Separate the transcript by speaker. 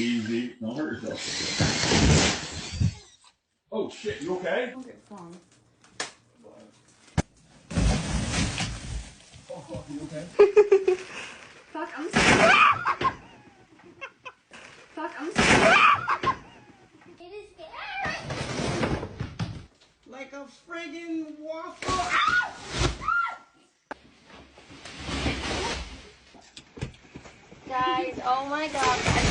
Speaker 1: Easy. Don't hurt yourself. Oh shit, you okay?
Speaker 2: I'll get phone.
Speaker 1: Oh fuck, you okay?
Speaker 2: Fuck, I'm sorry. Fuck, I'm sorry.
Speaker 3: It is scary.
Speaker 4: Like a friggin' waffle.
Speaker 3: Guys, oh my god.